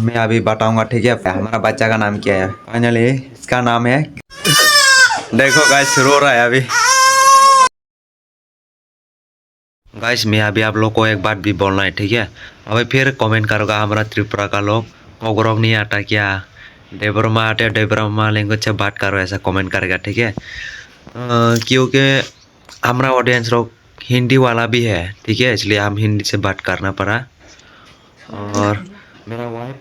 मैं अभी बताऊंगा, ठीक है। हमारा बच्चा का नाम क्या है। फाइनली इसका नाम है, देखो गाइस रो रहा है अभी। गाइस मैं अभी आप लोग को एक बात भी बोलना है, ठीक है। अभी फिर कमेंट करोगा हमारा त्रिपुरा का लोग कोगरोग नहीं आता क्या, डेबरमा आते डेबरमा लैंग्वेज से बात करो, ऐसा कमेंट करेगा, ठीक है। क्योंकि हमारा ऑडियंस लोग हिंदी वाला भी है, ठीक है, इसलिए हम हिंदी से बात करना पड़ा। और मेरा वाइफ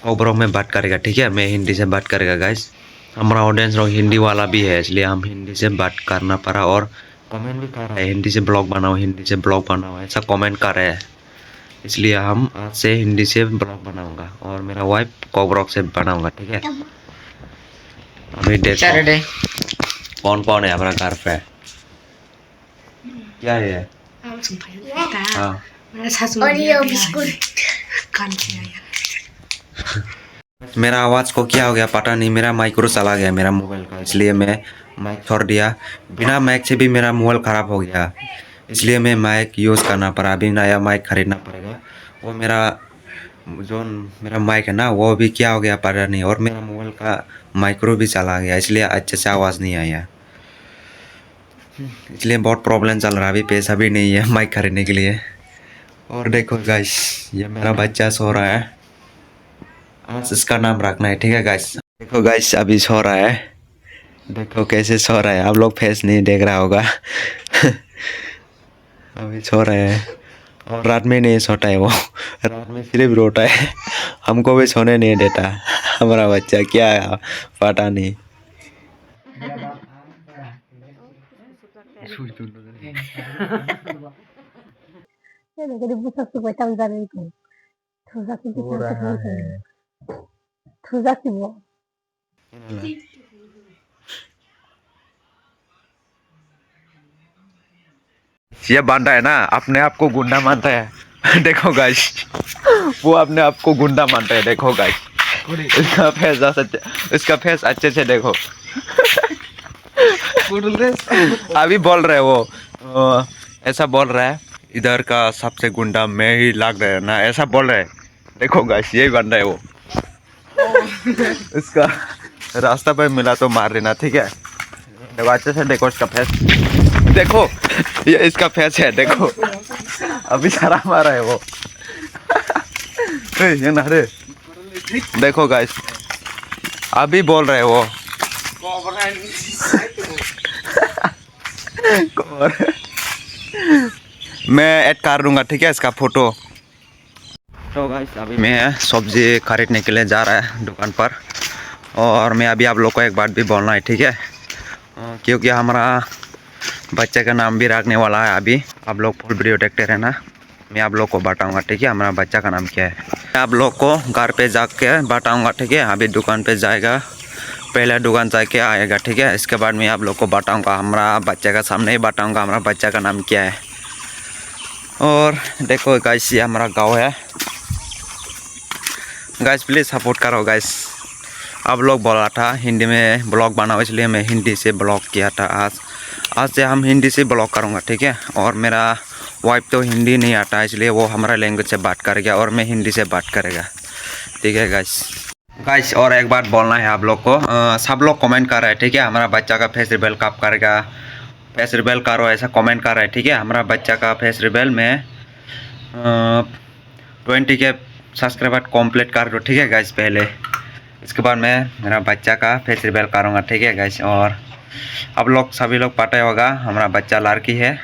कोगरोग में बात करेगा, ठीक है, मैं हिंदी से बात करेगा। गाइस हमारा ऑडियंस लोग हिंदी वाला भी है, इसलिए हम हिंदी से बात करना पड़ा। और कमेंट भी कर रहे हैं हिंदी से ब्लॉग बनाओ, हिंदी से ब्लॉग बनाओ, ऐसा कमेंट कर रहे हैं, इसलिए हम आज से हिंदी से ब्लॉग बनाऊंगा और मेरा वाइफ कोगरोग से बनाऊंगा, ठीक है। अभी देखो कौन कौन है हमारा घर पे। क्या है? हाँ मेरा आवाज़ को क्या हो गया पता नहीं, मेरा माइक्रो चला गया मेरा मोबाइल का, इसलिए मैं माइक छोड़ दिया। बिना माइक से भी मेरा मोबाइल ख़राब हो गया, इसलिए मैं माइक यूज़ करना पड़ा। अभी नया माइक खरीदना पड़ेगा। वो जो मेरा माइक है ना, वो भी क्या हो गया पता नहीं, और मेरा मोबाइल का माइक्रो भी चला गया, इसलिए अच्छे से आवाज़ नहीं आया, इसलिए बहुत प्रॉब्लम चल रहा है। अभी पैसा भी नहीं है माइक खरीदने के लिए। और देखो गाइस ये मेरा बच्चा सो रहा है, आज इसका नाम रखना है, ठीक है गाइस। देखो गाइस अभी सो रहा है, देखो कैसे सो रहा है, आप लोग फेस नहीं देख रहा होगा अभी सो रहे हैं। और रात में नहीं सोता है वो, रात में सिर्फ रोता है, हमको भी सोने नहीं देता हमारा बच्चा, क्या है पता नहीं। ये बांधा है ना, अपने आप को गुंडा मानता है देखो गाइस वो अपने आप को गुंडा मानता है, देखो गाइस इसका फेस अच्छे से देखो अभी बोल रहे वो ऐसा बोल रहा है, इधर का सबसे गुंडा मैं ही लग रहा है ना, ऐसा बोल रहे। देखो गाइस यही बन रहा है वो इसका रास्ता पे मिला तो मार लेना, ठीक है। देखो अच्छे से देखो इसका फेस, देखो ये इसका फेस है, देखो अभी सारा मारा है वो ये ना रे, देखो गाइस अभी बोल रहे वो मैं ऐड कर दूंगा, ठीक है, इसका फोटो। तो गाइस अभी मैं सब्जी खरीदने के लिए जा रहा है दुकान पर, और मैं अभी आप लोग को एक बात भी बोलना है, ठीक है, क्योंकि हमारा बच्चे का नाम भी रखने वाला है। अभी आप लोग फुल वीडियो देखते रहना, मैं आप लोग को बताऊंगा, ठीक है, हमारा बच्चा का नाम क्या है। मैं आप लोग को घर पे जाके बताऊंगा, ठीक है। अभी दुकान पे जाएगा, पहले दुकान जाके आएगा, ठीक है, इसके बाद मैं आप लोग को बताऊंगा, हमारा बच्चे का सामने ही बताऊंगा हमारा बच्चा का नाम क्या है। और देखो गाइस ये हमारा गाँव है, गाइस प्लीज़ सपोर्ट करो गाइस। आप लोग बोला था हिंदी में ब्लॉग बनाओ, इसलिए मैं हिंदी से ब्लॉग किया था। आज से हम हिंदी से ब्लॉग करूँगा, ठीक है। और मेरा वाइफ तो हिंदी नहीं आता, इसलिए वो हमारा लैंग्वेज से बात करेगा और मैं हिंदी से बात करेगा, ठीक है गाइस। और एक बात बोलना है आप लोग को, सब लोग कमेंट कर रहे हैं, ठीक है, हमारा बच्चा का फेस रिवील कब करेगा, फेस रिवील करो, ऐसा कमेंट कर रहे हैं, ठीक है। हमारा बच्चा का फेस रिवील में 20 के सब्सक्राइबर कंप्लीट कर दो, ठीक है गाइस पहले, इसके बाद मैं मेरा बच्चा का फेस रिवील करूँगा, ठीक है गाइस। और आप लोग सभी लोग पता होगा हमारा बच्चा लड़की है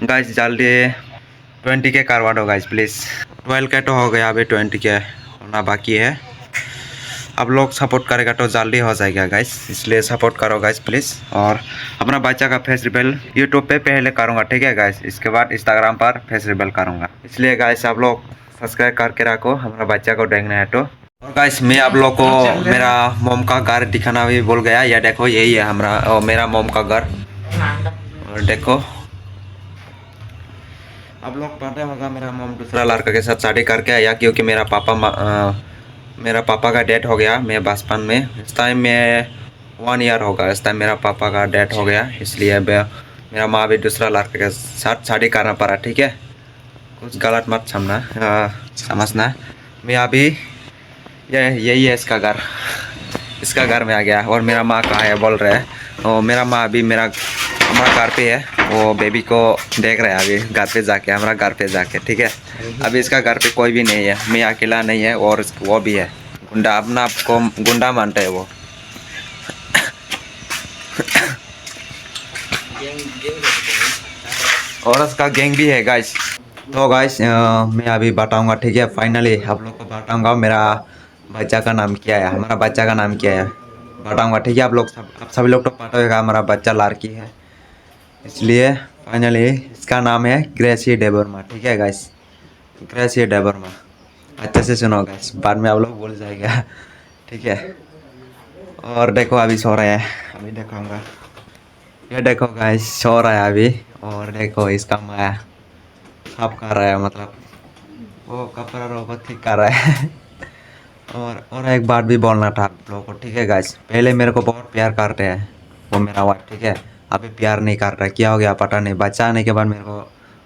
गाइस, जल्दी 20 के करवा दो गाइस प्लीज़। 12 के तो हो गया, अभी 20 के होना बाकी है। आप लोग सपोर्ट करेगा तो जल्दी हो जाएगा गाइस, इसलिए सपोर्ट करो गाइस प्लीज़। और अपना बच्चा का फेस रिवील यूट्यूब पे पहले करूँगा, ठीक है गाइस, इसके बाद इंस्टाग्राम पर फेस रिवील करूँगा, इसलिए गाइस आप लोग सब्सक्राइब करके रखो, हमारा बच्चा को देखना है तो। और गाइस मैं आप लोग को मेरा मोम का घर दिखाना भी भूल गया, या देखो यही है हमारा मेरा मोम का घर। और देखो आप लोग पता होगा मेरा मोम दूसरा लड़का के साथ शादी करके आया, क्योंकि मेरा पापा का डेथ हो गया, मैं बचपन में, इस टाइम में 1 ईयर होगा, इस टाइम मेरा पापा का डेथ हो गया, इसलिए मेरा माँ भी दूसरा लड़के के साथ शादी करना पड़ा, ठीक है। कुछ गलत मत समझना। मैं अभी यही है इसका घर। इसका घर में आ गया। और मेरा माँ कहाँ है बोल रहे हैं। और मेरा माँ अभी हमारा घर पे है। वो बेबी को देख रहे हैं अभी घर पे जाके, हमारा घर पे जाके। ठीक है, अभी इसका घर पे कोई भी नहीं है, मैं अकेला नहीं है और वो भी है गुंडा, अपना आपको गुंडा मानता है वो। और उसका गैंग भी है गाइस। तो गाइस मैं अभी बताऊंगा, ठीक है, फाइनली आप लोग को बताऊंगा मेरा बच्चा का नाम क्या है, हमारा बच्चा का नाम क्या है बताऊंगा। ठीक है, आप सभी लोग तो पता होगा हमारा बच्चा लड़की है, इसलिए फाइनली इसका नाम है ग्रेसी डेबरमा। ठीक है गाइस, ग्रेसी डेबरमा। अच्छे से सुनो गाइस, बाद में आप लोग भूल जाएगा। ठीक है, और देखो अभी सो रहे हैं, अभी दिखाऊंगा। ये देखो गाइस सो रहा है अभी। और देखो इसका माया साफ कर रहा है, मतलब वो कपड़ा रोबोट ठीक कर रहा है। और एक बात भी बोलना था आप लोगों को, ठीक है गाइस, पहले मेरे को बहुत प्यार करते हैं वो मेरा वाइफ, ठीक है, अभी प्यार नहीं कर रहा, क्या हो गया पता नहीं, बच्चा आने के बाद मेरे को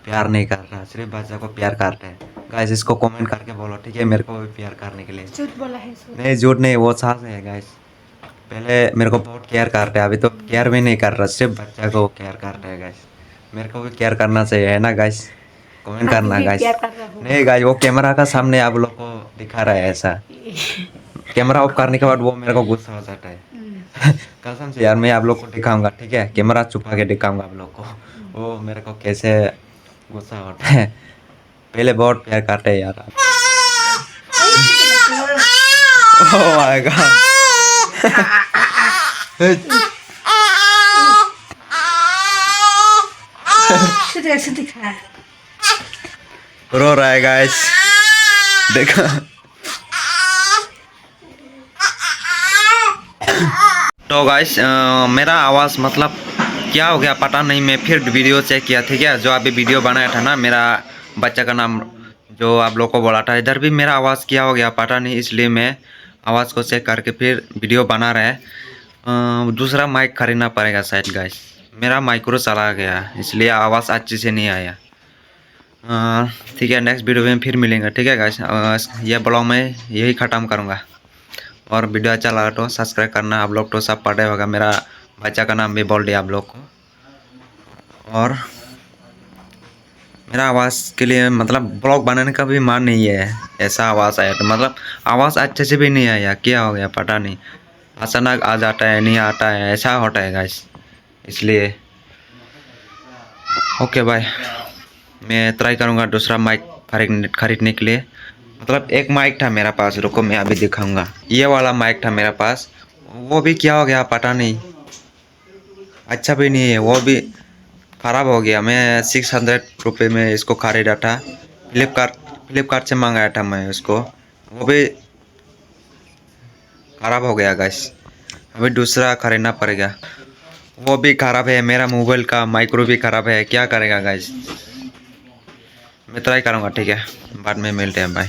प्यार नहीं कर रहा, सिर्फ बच्चा को प्यार करते हैं। गाइस इसको कमेंट करके बोलो, ठीक है, मेरे को भी प्यार करने के लिए। झूठ बोला है नहीं झूठ नहीं, वो सास है गाइस। पहले मेरे को बहुत केयर करते हैं, अभी तो केयर भी नहीं कर रहा, सिर्फ बच्चा को केयर करते हैं गाइस। मेरे को भी केयर करना चाहिए, है ना गाइस, कमेंट करना गाइस। नहीं गाइस, वो कैमरा का सामने आप लोग को दिखा रहा है ऐसा, कैमरा ऑफ करने के बाद वो मेरे को गुस्सा हो जाता है। कसम से यार, मैं आप लोग को दिखाऊंगा, ठीक है, कैमरा छुपा के दिखाऊंगा आप लोग को, वो मेरे को कैसे गुस्सा होता है। पहले बहुत प्यार करते हैं यार। ओह माय गॉड, रो रहा है गाइस, देखो। तो गाइस मेरा आवाज़ मतलब क्या हो गया पता नहीं, मैं फिर वीडियो चेक किया, ठीक है, जो अभी वीडियो बनाया था ना मेरा बच्चा का नाम जो आप लोग को बोला था, इधर भी मेरा आवाज़ क्या हो गया पता नहीं, इसलिए मैं आवाज़ को चेक करके फिर वीडियो बना रहा है। दूसरा माइक खरीदना पड़ेगा शायद गाइस, मेरा माइक्रो चला गया इसलिए आवाज़ अच्छे से नहीं आया। ठीक है, नेक्स्ट वीडियो में फिर मिलेंगे, ठीक है गाइस। यह ब्लॉग में यही ख़त्म करूँगा, और वीडियो अच्छा लगा तो सब्सक्राइब करना। आप लोग तो सब पढ़े होगा, मेरा बच्चा का नाम भी बोल दिया आप लोग को। और मेरा आवाज़ के लिए मतलब ब्लॉग बनाने का भी मन नहीं है, ऐसा आवाज़ आया तो मतलब आवाज़ अच्छे से भी नहीं आया, क्या हो गया पता नहीं, अचानक आ जाता है नहीं आता है, ऐसा होता है गाइस, इसलिए ओके बाय। मैं ट्राई करूँगा दूसरा माइक खरीदने के लिए, मतलब एक माइक था मेरा पास, रुको मैं अभी दिखाऊंगा, ये वाला माइक था मेरा पास, वो भी क्या हो गया पता नहीं, अच्छा भी नहीं है, वो भी ख़राब हो गया। मैं 600 रुपये में इसको खरीदा था, फ्लिपकार्ट से मंगाया था मैं उसको, वो भी ख़राब हो गया गाइस, अभी दूसरा खरीदना पड़ेगा, वो भी ख़राब है, मेरा मोबाइल का माइक्रो भी ख़राब है, क्या करेगा गाइस। मैं ट्राई करूँगा, ठीक है, बाद में मिलते हैं, बाय।